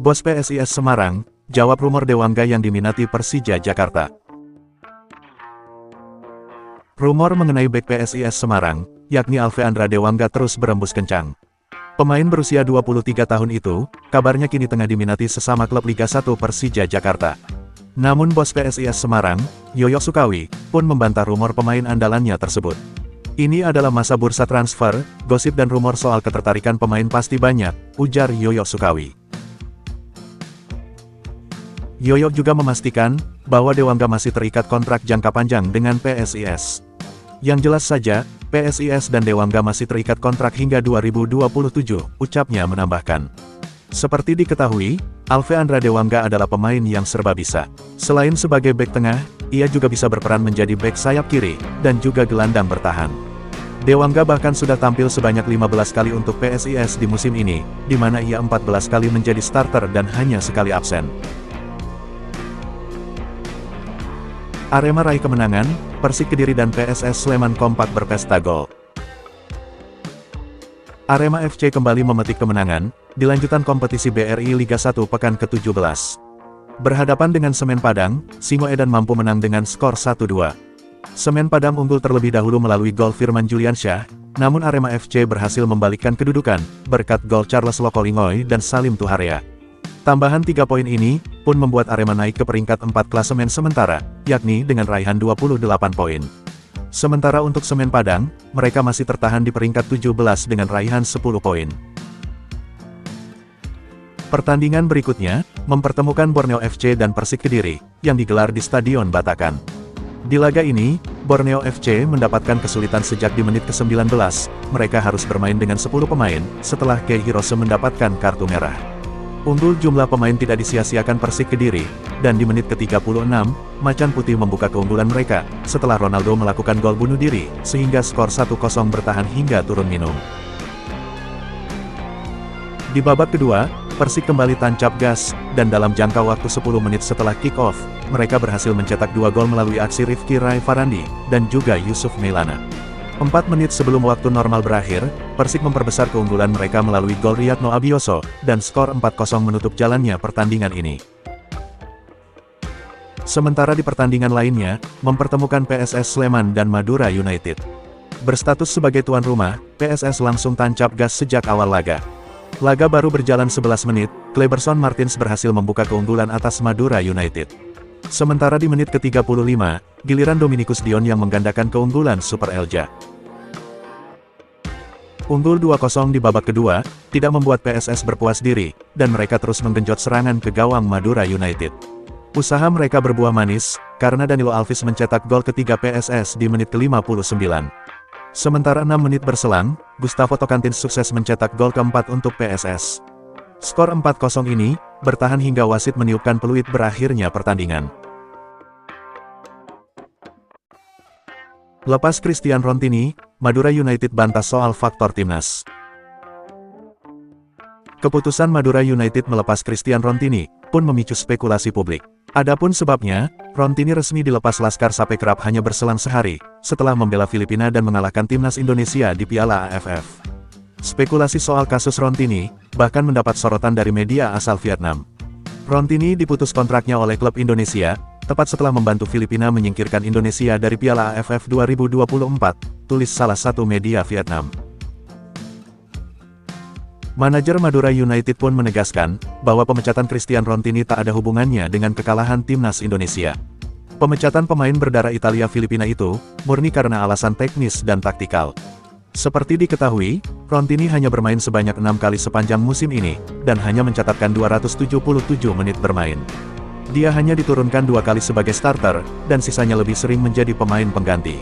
Bos PSIS Semarang, jawab rumor Dewangga yang diminati Persija Jakarta. Rumor mengenai bek PSIS Semarang, yakni Alveandra Dewangga terus berembus kencang. Pemain berusia 23 tahun itu, kabarnya kini tengah diminati sesama klub Liga 1 Persija Jakarta. Namun bos PSIS Semarang, Yoyo Sukawi, pun membantah rumor pemain andalannya tersebut. Ini adalah masa bursa transfer, gosip dan rumor soal ketertarikan pemain pasti banyak, ujar Yoyo Sukawi. Yoyo juga memastikan, bahwa Dewangga masih terikat kontrak jangka panjang dengan PSIS. Yang jelas saja, PSIS dan Dewangga masih terikat kontrak hingga 2027, ucapnya menambahkan. Seperti diketahui, Alveandra Dewangga adalah pemain yang serba bisa. Selain sebagai bek tengah, ia juga bisa berperan menjadi bek sayap kiri, dan juga gelandang bertahan. Dewangga bahkan sudah tampil sebanyak 15 kali untuk PSIS di musim ini, di mana ia 14 kali menjadi starter dan hanya sekali absen. Arema raih kemenangan, Persik Kediri dan PSS Sleman kompak berpesta gol. Arema FC kembali memetik kemenangan, di lanjutan kompetisi BRI Liga 1 pekan ke-17. Berhadapan dengan Semen Padang, Singoedan mampu menang dengan skor 1-2. Semen Padang unggul terlebih dahulu melalui gol Firman Juliansyah, namun Arema FC berhasil membalikkan kedudukan, berkat gol Charles Lokolingoy dan Salim Tuharea. Tambahan 3 poin ini, pun membuat Arema naik ke peringkat 4 klasemen sementara, yakni dengan raihan 28 poin. Sementara untuk Semen Padang, mereka masih tertahan di peringkat 17 dengan raihan 10 poin. Pertandingan berikutnya, mempertemukan Borneo FC dan Persik Kediri, yang digelar di Stadion Batakan. Di laga ini, Borneo FC mendapatkan kesulitan sejak di menit ke-19, mereka harus bermain dengan 10 pemain, setelah Kei Hirose mendapatkan kartu merah. Unggul jumlah pemain tidak disia-siakan Persik Kediri, dan di menit ke-36, Macan Putih membuka keunggulan mereka, setelah Ronaldo melakukan gol bunuh diri, sehingga skor 1-0 bertahan hingga turun minum. Di babak kedua, Persik kembali tancap gas, dan dalam jangka waktu 10 menit setelah kick-off, mereka berhasil mencetak 2 gol melalui aksi Rifki Rai Farandi, dan juga Yusuf Mailana. 4 menit sebelum waktu normal berakhir, Persik memperbesar keunggulan mereka melalui gol Riyadno Abioso, dan skor 4-0 menutup jalannya pertandingan ini. Sementara di pertandingan lainnya, mempertemukan PSS Sleman dan Madura United. Berstatus sebagai tuan rumah, PSS langsung tancap gas sejak awal laga. Laga baru berjalan 11 menit, Kleberson Martins berhasil membuka keunggulan atas Madura United. Sementara di menit ke-35, giliran Dominikus Dion yang menggandakan keunggulan Super Elja. Unggul 2-0 di babak kedua, tidak membuat PSS berpuas diri, dan mereka terus menggenjot serangan ke gawang Madura United. Usaha mereka berbuah manis, karena Danilo Alves mencetak gol ketiga PSS di menit ke-59. Sementara 6 menit berselang, Gustavo Tocantins sukses mencetak gol keempat untuk PSS. Skor 4-0 ini, bertahan hingga wasit meniupkan peluit berakhirnya pertandingan. Lepas Christian Rontini, Madura United bantah soal faktor timnas. Keputusan Madura United melepas Christian Rontini, pun memicu spekulasi publik. Adapun sebabnya, Rontini resmi dilepas Laskar Sapekrab hanya berselang sehari, setelah membela Filipina dan mengalahkan timnas Indonesia di Piala AFF. Spekulasi soal kasus Rontini, bahkan mendapat sorotan dari media asal Vietnam. Rontini diputus kontraknya oleh klub Indonesia, tepat setelah membantu Filipina menyingkirkan Indonesia dari Piala AFF 2024, tulis salah satu media Vietnam. Manajer Madura United pun menegaskan, bahwa pemecatan Christian Rontini tak ada hubungannya dengan kekalahan timnas Indonesia. Pemecatan pemain berdarah Italia-Filipina itu, murni karena alasan teknis dan taktikal. Seperti diketahui, Rontini hanya bermain sebanyak 6 kali sepanjang musim ini, dan hanya mencatatkan 277 menit bermain. Dia hanya diturunkan 2 kali sebagai starter, dan sisanya lebih sering menjadi pemain pengganti.